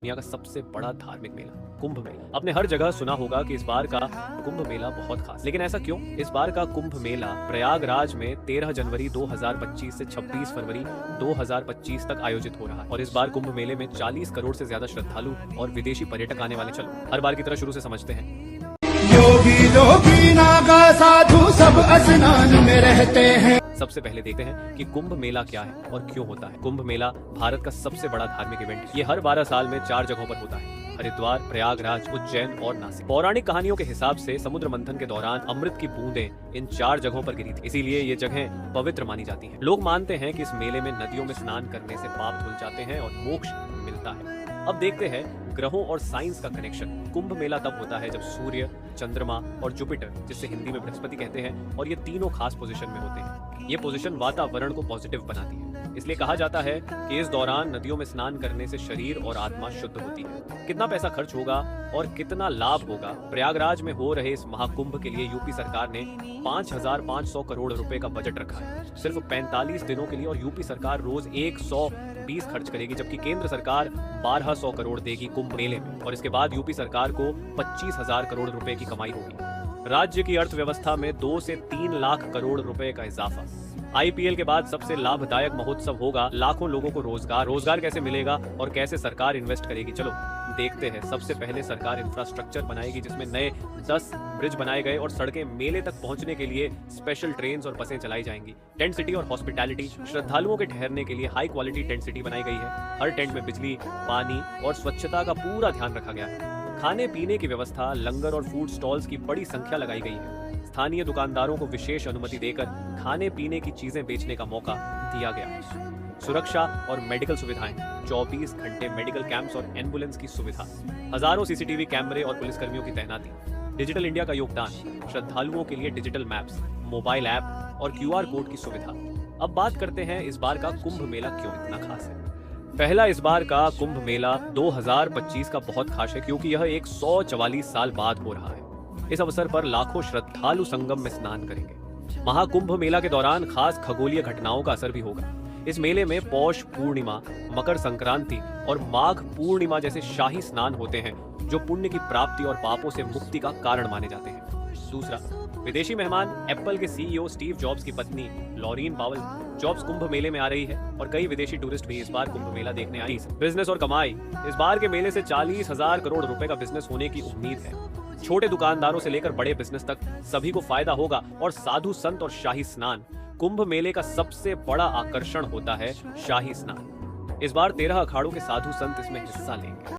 दुनिया का सबसे बड़ा धार्मिक मेला कुंभ मेला। आपने हर जगह सुना होगा कि इस बार का कुंभ मेला बहुत खास, लेकिन ऐसा क्यों? इस बार का कुंभ मेला प्रयागराज में 13 जनवरी 2025 से 26 फरवरी 2025 तक आयोजित हो रहा है और इस बार कुंभ मेले में 40 करोड़ से ज्यादा श्रद्धालु और विदेशी पर्यटक आने वाले। चलो हर बार की तरह शुरू से समझते हैं। योगी योगी नागा साधु सब स्नान में रहते हैं। सबसे पहले देखते हैं कि कुंभ मेला क्या है और क्यों होता है। कुंभ मेला भारत का सबसे बड़ा धार्मिक इवेंट है। ये हर 12 साल में 4 जगहों पर होता है: हरिद्वार, प्रयागराज, उज्जैन और नासिक। पौराणिक कहानियों के हिसाब से समुद्र मंथन के दौरान अमृत की बूंदें इन 4 जगहों पर गिरी थी, इसीलिए ये जगहें पवित्र मानी जाती हैं। लोग मानते हैं कि इस मेले में नदियों में स्नान करने से पाप धुल जाते हैं और मोक्ष मिलता है। अब देखते हैं ग्रहों और साइंस का कनेक्शन। कुंभ मेला तब होता है जब सूर्य, चंद्रमा और जुपिटर, जिसे हिंदी में बृहस्पति कहते हैं, और ये तीनों खास पोजीशन में होते हैं। ये पोजीशन वातावरण को पॉजिटिव बनाती है, इसलिए कहा जाता है कि इस दौरान नदियों में स्नान करने से शरीर और आत्मा शुद्ध होती है। कितना पैसा खर्च होगा और कितना लाभ होगा? प्रयागराज में हो रहे इस महाकुंभ के लिए यूपी सरकार ने 5,500 करोड़ रुपए का बजट रखा है, सिर्फ 45 दिनों के लिए। और यूपी सरकार रोज 120 खर्च करेगी, जबकि केंद्र सरकार 1200 करोड़ देगी कुंभ मेले में। और इसके बाद यूपी सरकार को 25,000 करोड़ रुपए की कमाई होगी। राज्य की अर्थव्यवस्था में 2 से 3 लाख करोड़ रुपए का इजाफा। आईपीएल के बाद सबसे लाभदायक महोत्सव होगा। लाखों लोगों को रोजगार कैसे मिलेगा और कैसे सरकार इन्वेस्ट करेगी? चलो देखते हैं। सबसे पहले सरकार इंफ्रास्ट्रक्चर बनाएगी, जिसमें नए 10 ब्रिज बनाए गए और सड़कें मेले तक पहुंचने के लिए स्पेशल ट्रेन और बसें चलाई जाएंगी। टेंट सिटी और हॉस्पिटैलिटी, श्रद्धालुओं के ठहरने के लिए हाई क्वालिटी टेंट सिटी बनाई गई है। हर टेंट में बिजली, पानी और स्वच्छता का पूरा ध्यान रखा गया है। खाने पीने की व्यवस्था, लंगर और फूड स्टॉल्स की बड़ी संख्या लगाई गई है। स्थानीय दुकानदारों को विशेष अनुमति देकर खाने पीने की चीजें बेचने का मौका दिया गया है। सुरक्षा और मेडिकल सुविधाएं, 24 घंटे मेडिकल कैंप्स और एम्बुलेंस की सुविधा, हजारों सीसीटीवी कैमरे और पुलिसकर्मियों की तैनाती। डिजिटल इंडिया का योगदान, श्रद्धालुओं के लिए डिजिटल मैप्स, मोबाइल ऐप और QR कोड की सुविधा। अब बात करते हैं इस बार का कुंभ मेला क्यों इतना खास है। पहला, इस बार का कुंभ मेला 2025 का बहुत खास है क्योंकि यह 144 साल बाद हो रहा है। इस अवसर पर लाखों श्रद्धालु संगम में स्नान करेंगे। महाकुंभ मेला के दौरान खास खगोलीय घटनाओं का असर भी होगा। इस मेले में पौष पूर्णिमा, मकर संक्रांति और माघ पूर्णिमा जैसे शाही स्नान होते हैं, जो पुण्य की प्राप्ति और पापों से मुक्ति का कारण माने जाते हैं। दूसरा, विदेशी मेहमान एप्पल के CEO स्टीव जॉब्स की पत्नी लॉरीन पावल जॉब्स कुंभ मेले में आ रही है और कई विदेशी टूरिस्ट भी इस बार कुंभ मेला देखने आई है। बिजनेस और कमाई, इस बार के मेले से 40,000 करोड़ रुपए का बिजनेस होने की उम्मीद है। छोटे दुकानदारों से लेकर बड़े बिजनेस तक सभी को फायदा होगा। और साधु संत और शाही स्नान, कुंभ मेले का सबसे बड़ा आकर्षण होता है शाही स्नान। इस बार 13 अखाड़ों के साधु संत इसमें हिस्सा लेंगे।